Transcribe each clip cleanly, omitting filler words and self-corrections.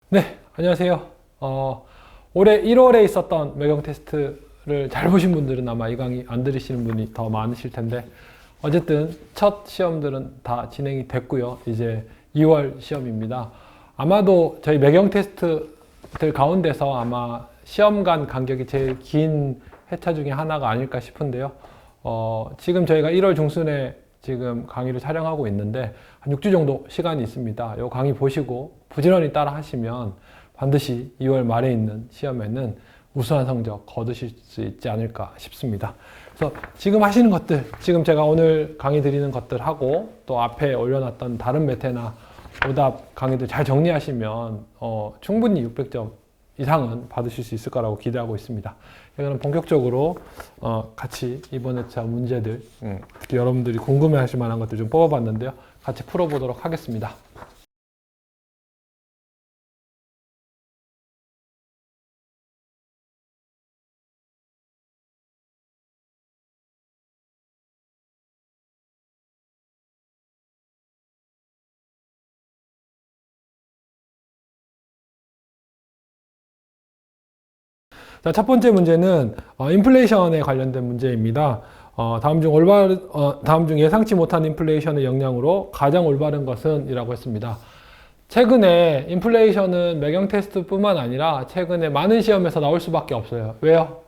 네, 안녕하세요. 올해 1월에 있었던 매경 테스트를 잘 보신 분들은 아마 이 강의 안 들으시는 분이 더 많으실 텐데, 어쨌든 첫 시험들은 다 진행이 됐고요. 이제 2월 시험입니다. 아마도 저희 매경 테스트들 가운데서 아마 시험간 간격이 제일 긴 회차 중에 하나가 아닐까 싶은데요. 지금 저희가 1월 중순에 지금 강의를 촬영하고 있는데 한 6주 정도 시간이 있습니다. 이 강의 보시고 부지런히 따라 하시면 반드시 2월 말에 있는 시험에는 우수한 성적 거두실 수 있지 않을까 싶습니다. 그래서 지금 하시는 것들, 지금 제가 오늘 강의 드리는 것들하고 또 앞에 올려놨던 다른 메테나 오답 강의들 잘 정리하시면 충분히 600점 이상은 받으실 수 있을 거라고 기대하고 있습니다. 그럼 본격적으로 같이 이번 회차 문제들, 특히 여러분들이 궁금해 하실 만한 것들 좀 뽑아봤는데요. 같이 풀어보도록 하겠습니다. 자, 첫 번째 문제는 인플레이션에 관련된 문제입니다. 다음 중 예상치 못한 인플레이션의 영향으로 가장 올바른 것은? 이라고 했습니다. 최근에 인플레이션은 매경 테스트뿐만 아니라 최근에 많은 시험에서 나올 수밖에 없어요. 왜요?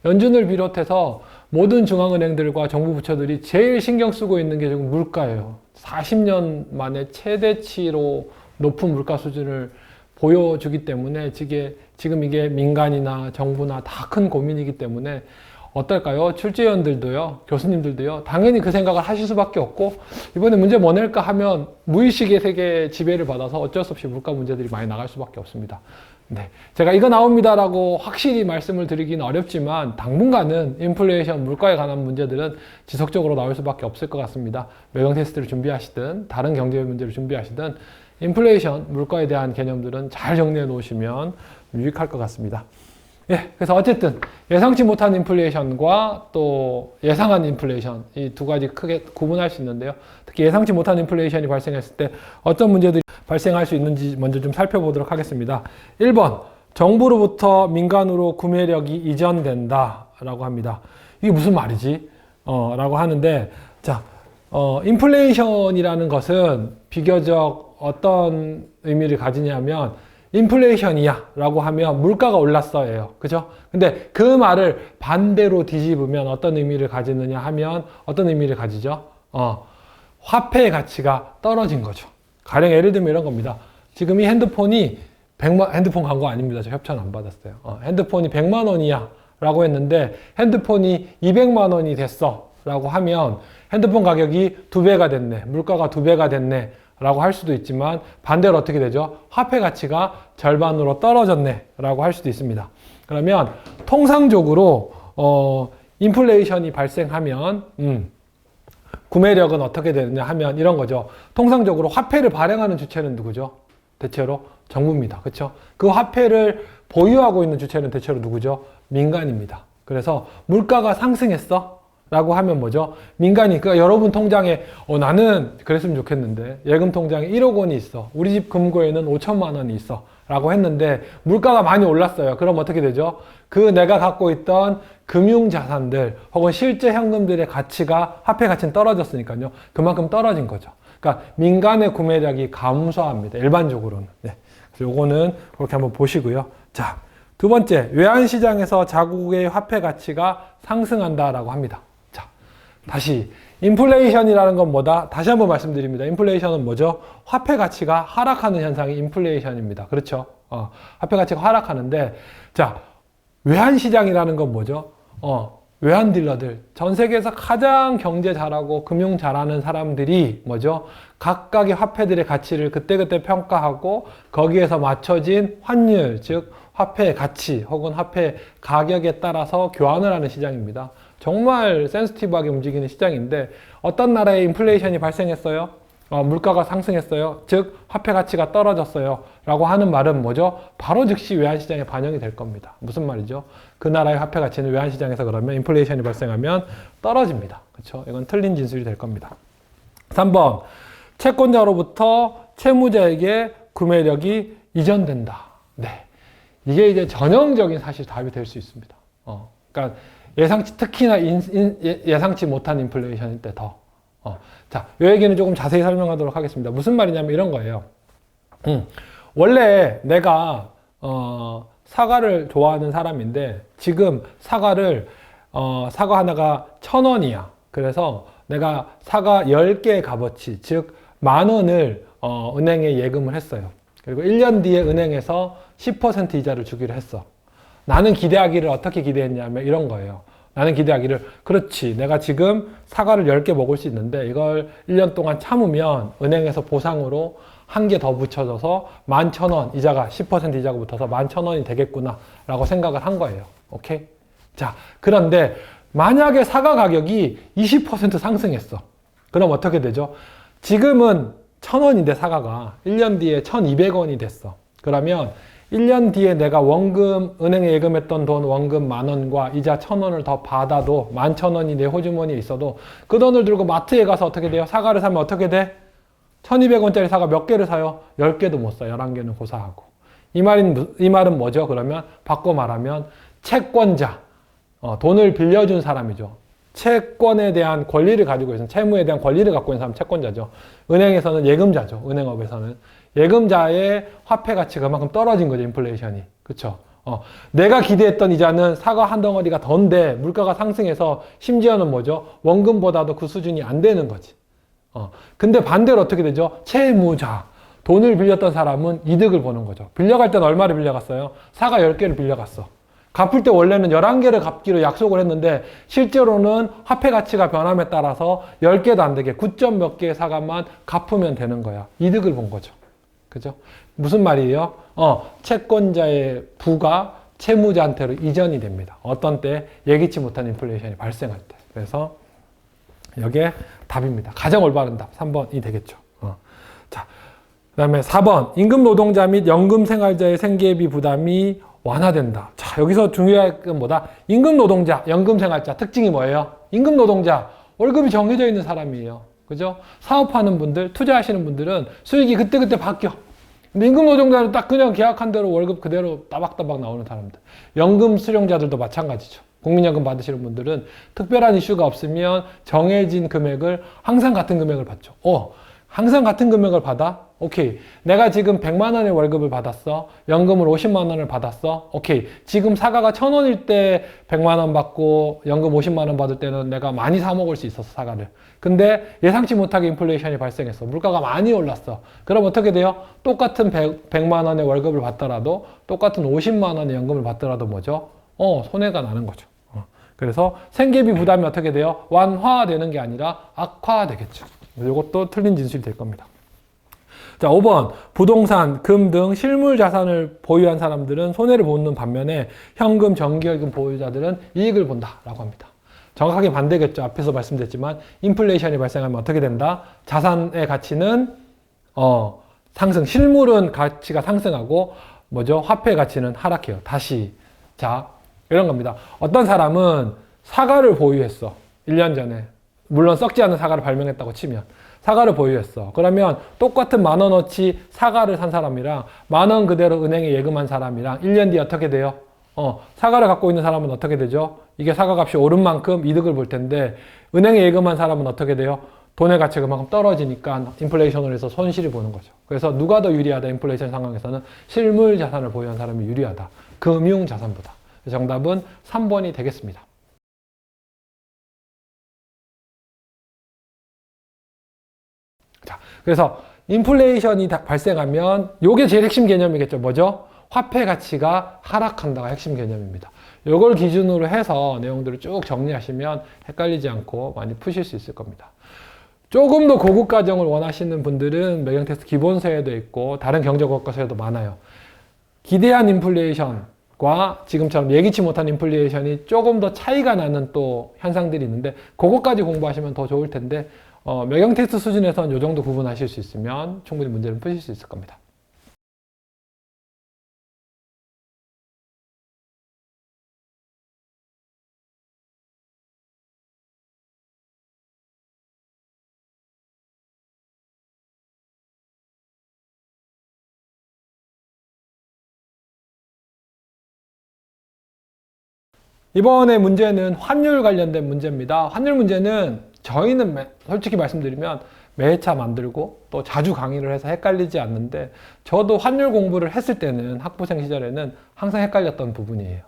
연준을 비롯해서 모든 중앙은행들과 정부 부처들이 제일 신경 쓰고 있는 게 지금 물가예요. 40년 만에 최대치로 높은 물가 수준을 보여주기 때문에 지금 이게 민간이나 정부나 다 큰 고민이기 때문에 어떨까요? 출제위원들도요, 교수님들도요, 당연히 그 생각을 하실 수밖에 없고, 이번에 문제 뭐 낼까 하면 무의식의 세계에 지배를 받아서 어쩔 수 없이 물가 문제들이 많이 나갈 수밖에 없습니다. 네, 제가 이거 나옵니다라고 확실히 말씀을 드리기는 어렵지만 당분간은 인플레이션, 물가에 관한 문제들은 지속적으로 나올 수밖에 없을 것 같습니다. 매경 테스트를 준비하시든 다른 경제 문제를 준비하시든 인플레이션, 물가에 대한 개념들은 잘 정리해 놓으시면 유익할 것 같습니다. 예, 그래서 어쨌든 예상치 못한 인플레이션과 또 예상한 인플레이션, 이 두 가지 크게 구분할 수 있는데요. 특히 예상치 못한 인플레이션이 발생했을 때 어떤 문제들이 발생할 수 있는지 먼저 좀 살펴보도록 하겠습니다. 1번, 정부로부터 민간으로 구매력이 이전된다 라고 합니다. 이게 무슨 말이지? 라고 하는데, 자, 인플레이션이라는 것은 비교적 어떤 의미를 가지냐면 인플레이션이야 라고 하면 물가가 올랐어요. 그죠? 근데 그 말을 반대로 뒤집으면 어떤 의미를 가지느냐 하면 어떤 의미를 가지죠? 화폐의 가치가 떨어진 거죠. 가령 예를 들면 이런 겁니다. 지금 이 핸드폰이 핸드폰 광고 아닙니다. 저 협찬 안 받았어요. 핸드폰이 100만 원이야 라고 했는데 핸드폰이 200만 원이 됐어 라고 하면 핸드폰 가격이 2배가 됐네. 물가가 2배가 됐네. 라고 할 수도 있지만 반대로 어떻게 되죠? 화폐 가치가 절반으로 떨어졌네. 라고 할 수도 있습니다. 그러면 통상적으로 인플레이션이 발생하면 구매력은 어떻게 되느냐 하면 이런 거죠. 통상적으로 화폐를 발행하는 주체는 누구죠? 대체로 정부입니다. 그렇죠? 그 화폐를 보유하고 있는 주체는 대체로 누구죠? 민간입니다. 그래서 물가가 상승했어? 라고 하면 뭐죠? 민간이, 그러니까 여러분 통장에 나는 그랬으면 좋겠는데 예금 통장에 1억 원이 있어. 우리 집 금고에는 5천만 원이 있어. 라고 했는데 물가가 많이 올랐어요. 그럼 어떻게 되죠? 그 내가 갖고 있던 금융자산들 혹은 실제 현금들의 가치가, 화폐 가치는 떨어졌으니까요. 그만큼 떨어진 거죠. 그러니까 민간의 구매력이 감소합니다. 일반적으로는. 네. 그래서 요거는 그렇게 한번 보시고요. 자, 두 번째, 외환시장에서 자국의 화폐 가치가 상승한다라고 합니다. 자, 다시 인플레이션이라는 건 뭐다? 다시 한번 말씀드립니다. 인플레이션은 뭐죠? 화폐 가치가 하락하는 현상이 인플레이션입니다. 그렇죠? 화폐 가치가 하락하는데, 자, 외환시장이라는 건 뭐죠? 외환 딜러들, 전 세계에서 가장 경제 잘하고 금융 잘하는 사람들이 뭐죠? 각각의 화폐들의 가치를 그때그때 평가하고 거기에서 맞춰진 환율, 즉 화폐의 가치 혹은 화폐 가격에 따라서 교환을 하는 시장입니다. 정말 센시티브하게 움직이는 시장인데 어떤 나라에 인플레이션이 발생했어요? 물가가 상승했어요. 즉 화폐 가치가 떨어졌어요. 라고 하는 말은 뭐죠? 바로 즉시 외환시장에 반영이 될 겁니다. 무슨 말이죠? 그 나라의 화폐 가치는 외환시장에서 그러면 인플레이션이 발생하면 떨어집니다. 그렇죠? 이건 틀린 진술이 될 겁니다. 3번, 채권자로부터 채무자에게 구매력이 이전된다. 네, 이게 이제 전형적인 사실 답이 될 수 있습니다. 그러니까 특히나 예상치 못한 인플레이션일 때 더. 자, 이 얘기는 조금 자세히 설명하도록 하겠습니다. 무슨 말이냐면 이런 거예요. 원래 내가 사과를 좋아하는 사람인데 지금 사과를 사과 하나가 1,000원이야. 그래서 내가 사과 10개의 값어치, 즉 10,000원을 은행에 예금을 했어요. 그리고 1년 뒤에 은행에서 10% 이자를 주기로 했어. 나는 기대하기를 어떻게 기대했냐면 이런 거예요. 나는 기대하기를, 그렇지, 내가 지금 사과를 10개 먹을 수 있는데 이걸 1년 동안 참으면 은행에서 보상으로 한 개 더 붙여줘서 11,000원, 이자가 10% 이자가 붙어서 11,000원이 되겠구나 라고 생각을 한 거예요. 오케이? 자, 그런데 만약에 사과 가격이 20% 상승했어. 그럼 어떻게 되죠? 지금은 1,000원인데 사과가 1년 뒤에 1,200원이 됐어. 그러면 1년 뒤에 내가 원금, 은행에 예금했던 돈 원금 10,000원과 이자 1,000원을 더 받아도 11,000원이 내 호주머니에 있어도 그 돈을 들고 마트에 가서 어떻게 돼요? 사과를 사면 어떻게 돼? 1,200원짜리 사과 몇 개를 사요? 10개도 못 사. 11개는 고사하고. 이 말은 뭐죠? 그러면 바꿔 말하면 채권자, 돈을 빌려준 사람이죠. 채권에 대한 권리를 가지고 있는, 채무에 대한 권리를 갖고 있는 사람 채권자죠. 은행에서는 예금자죠. 은행업에서는. 예금자의 화폐 가치가 그만큼 떨어진 거죠. 인플레이션이. 그쵸? 내가 기대했던 이자는 사과 한 덩어리가 던데 물가가 상승해서 심지어는 뭐죠? 원금보다도 그 수준이 안 되는 거지. 근데 반대로 어떻게 되죠? 채무자. 돈을 빌렸던 사람은 이득을 보는 거죠. 빌려갈 때는 얼마를 빌려갔어요? 사과 10개를 빌려갔어. 갚을 때 원래는 11개를 갚기로 약속을 했는데 실제로는 화폐 가치가 변함에 따라서 10개도 안 되게 9점 몇 개의 사과만 갚으면 되는 거야. 이득을 본 거죠. 그죠? 무슨 말이에요? 채권자의 부가 채무자한테로 이전이 됩니다. 어떤 때 예기치 못한 인플레이션이 발생할 때. 그래서 이게 답입니다. 가장 올바른 답 3번이 되겠죠. 자, 그다음에 4번 임금 노동자 및 연금 생활자의 생계비 부담이 완화된다. 자, 여기서 중요한 건 뭐다? 임금 노동자, 연금 생활자 특징이 뭐예요? 임금 노동자 월급이 정해져 있는 사람이에요. 그죠? 사업하는 분들, 투자하시는 분들은 수익이 그때그때 바뀌어. 근데 임금 노동자는 딱 그냥 계약한 대로 월급 그대로 따박따박 나오는 사람들. 연금 수령자들도 마찬가지죠. 국민연금 받으시는 분들은 특별한 이슈가 없으면 정해진 금액을 항상 같은 금액을 받죠. 항상 같은 금액을 받아? 오케이. 내가 지금 100만 원의 월급을 받았어. 연금을 50만 원을 받았어. 오케이. 지금 사과가 1,000원일 때 100만 원 받고 연금 50만 원 받을 때는 내가 많이 사 먹을 수 있었어, 사과를. 근데 예상치 못하게 인플레이션이 발생했어. 물가가 많이 올랐어. 그럼 어떻게 돼요? 똑같은 100만 원의 월급을 받더라도 똑같은 50만 원의 연금을 받더라도 뭐죠? 손해가 나는 거죠. 그래서 생계비 부담이 어떻게 돼요? 완화되는 게 아니라 악화되겠죠. 이것도 틀린 진술이 될 겁니다. 자, 5번. 부동산, 금 등 실물 자산을 보유한 사람들은 손해를 보는 반면에 현금, 정기예금 보유자들은 이익을 본다라고 합니다. 정확하게 반대겠죠. 앞에서 말씀드렸지만 인플레이션이 발생하면 어떻게 된다? 자산의 가치는 상승, 실물은 가치가 상승하고 뭐죠? 화폐 가치는 하락해요. 다시. 자, 이런 겁니다. 어떤 사람은 사과를 보유했어. 1년 전에. 물론 썩지 않은 사과를 발명했다고 치면. 사과를 보유했어. 그러면 똑같은 10,000원어치 사과를 산 사람이랑 10,000원 그대로 은행에 예금한 사람이랑 1년 뒤에 어떻게 돼요? 사과를 갖고 있는 사람은 어떻게 되죠? 이게 사과 값이 오른 만큼 이득을 볼 텐데 은행에 예금한 사람은 어떻게 돼요? 돈의 가치가 그만큼 떨어지니까 인플레이션으로 해서 손실을 보는 거죠. 그래서 누가 더 유리하다? 인플레이션 상황에서는 실물 자산을 보유한 사람이 유리하다. 금융 자산보다. 정답은 3번이 되겠습니다. 자, 그래서 인플레이션이 발생하면 이게 제일 핵심 개념이겠죠. 뭐죠? 화폐 가치가 하락한다가 핵심 개념입니다. 이걸 기준으로 해서 내용들을 쭉 정리하시면 헷갈리지 않고 많이 푸실 수 있을 겁니다. 조금 더 고급 과정을 원하시는 분들은 매경 테스트 기본서에도 있고 다른 경제교과서에도 많아요. 기대한 인플레이션과 지금처럼 예기치 못한 인플레이션이 조금 더 차이가 나는 또 현상들이 있는데 그것까지 공부하시면 더 좋을 텐데 매경 테스트 수준에서는 이 정도 구분하실 수 있으면 충분히 문제를 푸실 수 있을 겁니다. 이번에 문제는 환율 관련된 문제입니다. 환율 문제는 저희는 솔직히 말씀드리면 매차 만들고 또 자주 강의를 해서 헷갈리지 않는데, 저도 환율 공부를 했을 때는 학부생 시절에는 항상 헷갈렸던 부분이에요.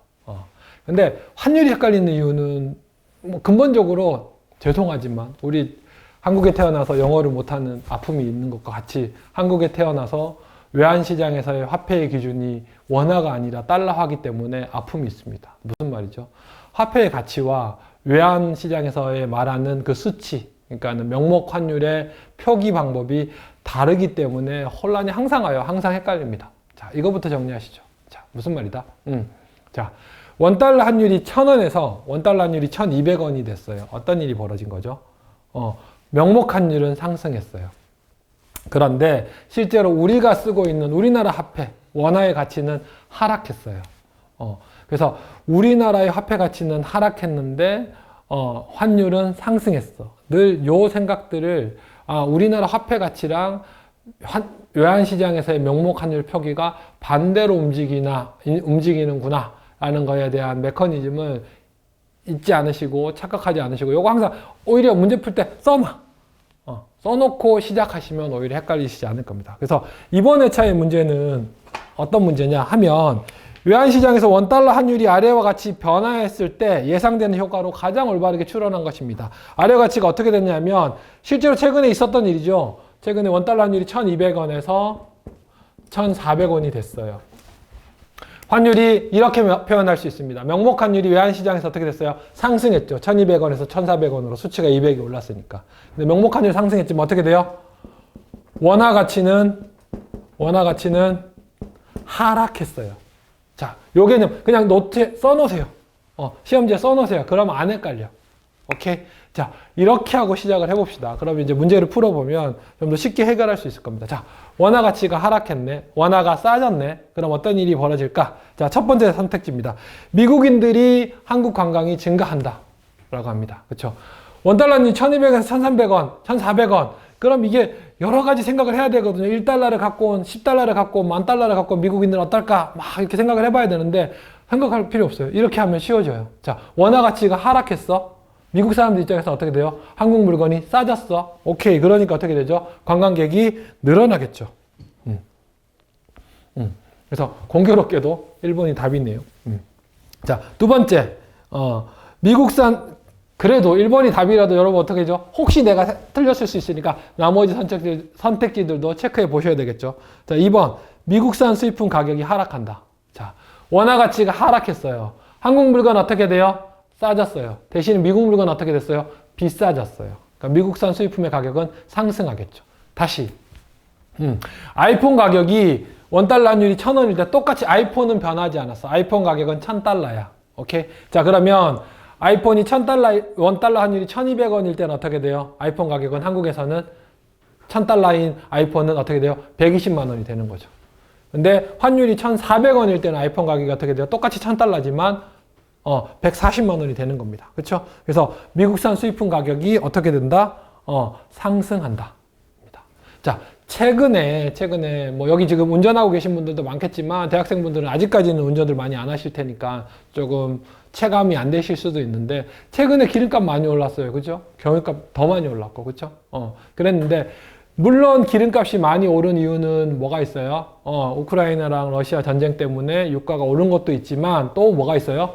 근데 환율이 헷갈리는 이유는 뭐 근본적으로 죄송하지만 우리 한국에 태어나서 영어를 못하는 아픔이 있는 것과 같이, 한국에 태어나서 외환시장에서의 화폐의 기준이 원화가 아니라 달러화기 때문에 아픔이 있습니다. 무슨 말이죠? 화폐의 가치와 외환시장에서의 말하는 그 수치, 그러니까 명목 환율의 표기 방법이 다르기 때문에 혼란이 항상 와요. 항상 헷갈립니다. 자, 이거부터 정리하시죠. 자, 무슨 말이다? 자, 원달러 환율이 1,000원에서 원달러 환율이 1,200원이 됐어요. 어떤 일이 벌어진 거죠? 명목 환율은 상승했어요. 그런데 실제로 우리가 쓰고 있는 우리나라 화폐, 원화의 가치는 하락했어요. 그래서 우리나라의 화폐 가치는 하락했는데 환율은 상승했어. 늘 요 생각들을, 우리나라 화폐 가치랑 외환시장에서의 명목 환율 표기가 반대로 움직이는구나 라는 거에 대한 메커니즘을 잊지 않으시고 착각하지 않으시고, 요거 항상 오히려 문제 풀 때 써놓고 시작하시면 오히려 헷갈리시지 않을 겁니다. 그래서 이번 회차의 문제는 어떤 문제냐 하면, 외환시장에서 원달러 환율이 아래와 같이 변화했을 때 예상되는 효과로 가장 올바르게 추론한 것입니다. 아래와 같이가 어떻게 됐냐면, 실제로 최근에 있었던 일이죠. 최근에 원달러 환율이 1,200원에서 1,400원이 됐어요. 환율이 이렇게 표현할 수 있습니다. 명목 환율이 외환시장에서 어떻게 됐어요? 상승했죠. 1,200원에서 1,400원으로 수치가 200이 올랐으니까. 근데 명목 환율 상승했지만 어떻게 돼요? 원화 가치는 하락했어요. 자, 요 개념 그냥 노트에 써놓으세요. 시험지에 써놓으세요. 그러면 안 헷갈려. 오케이? 자, 이렇게 하고 시작을 해봅시다. 그러면 이제 문제를 풀어보면 좀 더 쉽게 해결할 수 있을 겁니다. 자, 원화 가치가 하락했네. 원화가 싸졌네. 그럼 어떤 일이 벌어질까? 자, 첫 번째 선택지입니다. 미국인들이 한국 관광이 증가한다 라고 합니다. 그렇죠? 원달러는 1,200에서 1,300원, 1,400원. 그럼 이게 여러 가지 생각을 해야 되거든요. 1달러를 갖고 온, 10달러를 갖고 온, 10,000달러를 갖고 온 미국인들은 어떨까? 막 이렇게 생각을 해봐야 되는데, 생각할 필요 없어요. 이렇게 하면 쉬워져요. 자, 원화 가치가 하락했어. 미국 사람들 입장에서 어떻게 돼요? 한국 물건이 싸졌어. 오케이. 그러니까 어떻게 되죠? 관광객이 늘어나겠죠. 그래서 공교롭게도 일본이 답이네요. 자, 두 번째. 미국산, 그래도 일본이 답이라도 여러분 어떻게 되죠? 혹시 내가 틀렸을 수 있으니까 나머지 선택지들도 체크해 보셔야 되겠죠. 자, 2번. 미국산 수입품 가격이 하락한다. 자, 원화 가치가 하락했어요. 한국 물건 어떻게 돼요? 싸졌어요. 대신 미국 물건 어떻게 됐어요? 비싸졌어요. 그러니까 미국산 수입품의 가격은 상승하겠죠. 다시 아이폰 가격이 원달러 환율이 1,000원일 때 똑같이 아이폰은 변하지 않았어. 아이폰 가격은 1,000달러야. 오케이? 자, 그러면 아이폰이 1,000달러, 원달러 환율이 1,200원일 때는 어떻게 돼요? 아이폰 가격은 한국에서는 1,000달러인 아이폰은 어떻게 돼요? 120만 원이 되는 거죠. 근데 환율이 1,400원일 때는 아이폰 가격이 어떻게 돼요? 똑같이 1,000달러지만 140만 원이 되는 겁니다. 그렇죠? 그래서 미국산 수입품 가격이 어떻게 된다? 상승한다. 자, 최근에 뭐 여기 지금 운전하고 계신 분들도 많겠지만 대학생분들은 아직까지는 운전을 많이 안 하실 테니까 조금 체감이 안 되실 수도 있는데, 최근에 기름값 많이 올랐어요. 그죠? 경유값 더 많이 올랐고, 그죠? 그랬는데, 물론 기름값이 많이 오른 이유는 뭐가 있어요? 우크라이나랑 러시아 전쟁 때문에 유가가 오른 것도 있지만, 또 뭐가 있어요?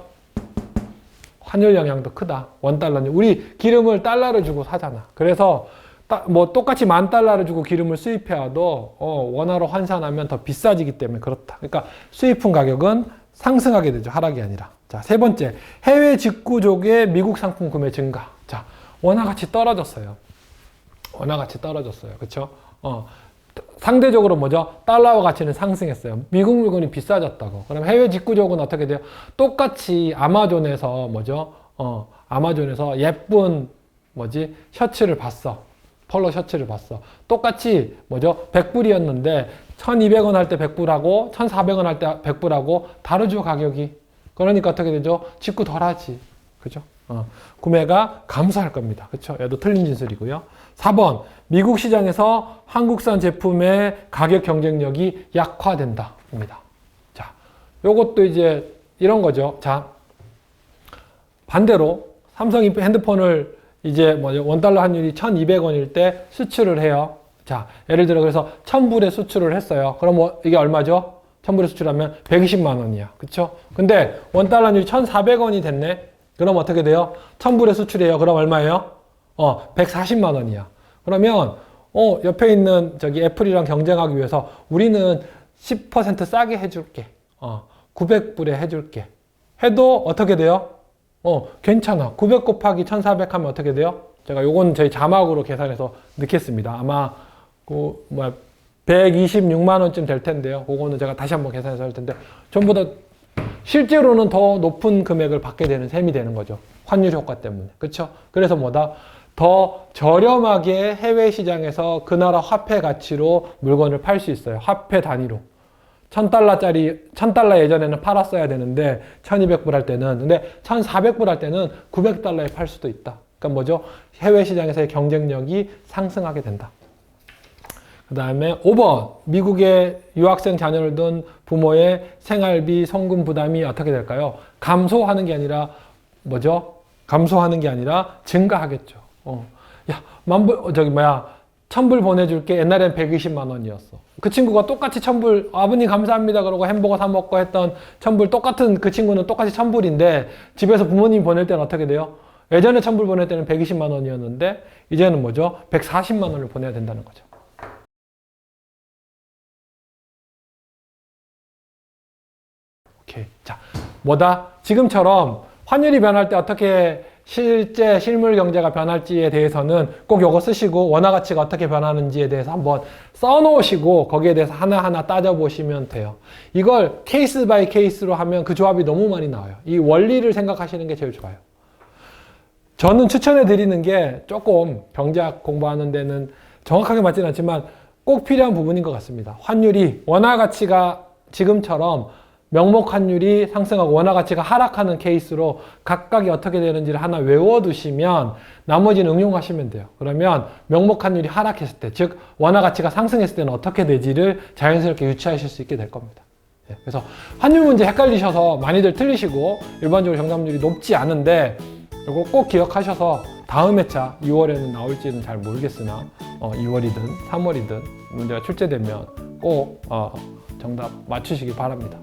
환율 영향도 크다. 원달러는. 우리 기름을 달러를 주고 사잖아. 그래서 뭐 똑같이 10,000달러를 주고 기름을 수입해와도 원화로 환산하면 더 비싸지기 때문에 그렇다. 그러니까 수입품 가격은 상승하게 되죠. 하락이 아니라. 자, 세 번째. 해외 직구족의 미국 상품 구매 증가. 자, 원화 가치 떨어졌어요. 원화 가치 떨어졌어요. 그렇죠? 상대적으로 뭐죠? 달러와 가치는 상승했어요. 미국 물건이 비싸졌다고. 그럼 해외 직구족은 어떻게 돼요? 똑같이 아마존에서 뭐죠? 아마존에서 예쁜 셔츠를 봤어. 컬러 셔츠를 봤어. 똑같이 뭐죠? 100불이었는데 1200원 할 때 100불하고 1400원 할 때 100불하고 다르죠, 가격이. 그러니까 어떻게 되죠? 직구 덜하지. 그죠? 구매가 감소할 겁니다. 그렇죠? 얘도 틀린 진술이고요. 4번, 미국 시장에서 한국산 제품의 가격 경쟁력이 약화된다. 입니다. 자, 요것도 이제 이런 거죠. 자, 반대로 삼성 핸드폰을 이제 $1 환율이 1200원일 때 수출을 해요. 자, 예를 들어 그래서 1000불에 수출을 했어요. 그럼 뭐 이게 얼마죠? 1000불에 수출하면 120만 원이야. 그쵸? 근데 $1 환율이 1400원이 됐네? 그럼 어떻게 돼요? 1000불에 수출해요. 그럼 얼마예요? 140만 원이야. 그러면, 옆에 있는 저기 애플이랑 경쟁하기 위해서 우리는 10% 싸게 해줄게. 900불에 해줄게. 해도 어떻게 돼요? 괜찮아. 900 곱하기 1400 하면 어떻게 돼요? 제가 요건 저희 자막으로 계산해서 넣겠습니다. 아마, 126만 원쯤 될 텐데요. 그거는 제가 다시 한번 계산해서 할 텐데, 전부 다 실제로는 더 높은 금액을 받게 되는 셈이 되는 거죠. 환율 효과 때문에. 그렇죠? 그래서 뭐다? 더 저렴하게 해외 시장에서 그 나라 화폐 가치로 물건을 팔 수 있어요. 화폐 단위로. $1000 예전에는 팔았어야 되는데 1200불 할 때는, 근데 1400불 할 때는 900달러에 팔 수도 있다. 그러니까 뭐죠? 해외 시장에서의 경쟁력이 상승하게 된다. 그 다음에 5번, 미국의 유학생 자녀를 둔 부모의 생활비 송금 부담이 어떻게 될까요? 감소하는 게 아니라 뭐죠? 감소하는 게 아니라 증가하겠죠. 야, 1000불 보내줄게. 옛날엔 120만 원이었어. 그 친구가 똑같이 1000불, 아버님 감사합니다. 그러고 햄버거 사 먹고 했던 1000불, 똑같은 그 친구는 똑같이 1000불인데 집에서 부모님 보낼 때는 어떻게 돼요? 예전에 1000불 보낼 때는 120만 원이었는데 이제는 뭐죠? 140만 원을 보내야 된다는 거죠. 오케이. 자, 뭐다? 지금처럼 환율이 변할 때 어떻게 실제 실물 경제가 변할지에 대해서는 꼭 이거 쓰시고 원화 가치가 어떻게 변하는지에 대해서 한번 써놓으시고 거기에 대해서 하나하나 따져보시면 돼요. 이걸 케이스 바이 케이스로 하면 그 조합이 너무 많이 나와요. 이 원리를 생각하시는 게 제일 좋아요. 저는 추천해 드리는 게 조금 경제학 공부하는 데는 정확하게 맞지는 않지만 꼭 필요한 부분인 것 같습니다. 환율이 원화 가치가 지금처럼 명목 환율이 상승하고 원화 가치가 하락하는 케이스로 각각이 어떻게 되는지를 하나 외워두시면 나머지는 응용하시면 돼요. 그러면 명목 환율이 하락했을 때, 즉 원화 가치가 상승했을 때는 어떻게 되지를 자연스럽게 유추하실 수 있게 될 겁니다. 그래서 환율 문제 헷갈리셔서 많이들 틀리시고 일반적으로 정답률이 높지 않은데 이거 꼭 기억하셔서 다음 회차 6월에는 나올지는 잘 모르겠으나 2월이든 3월이든 문제가 출제되면 꼭 정답 맞추시기 바랍니다.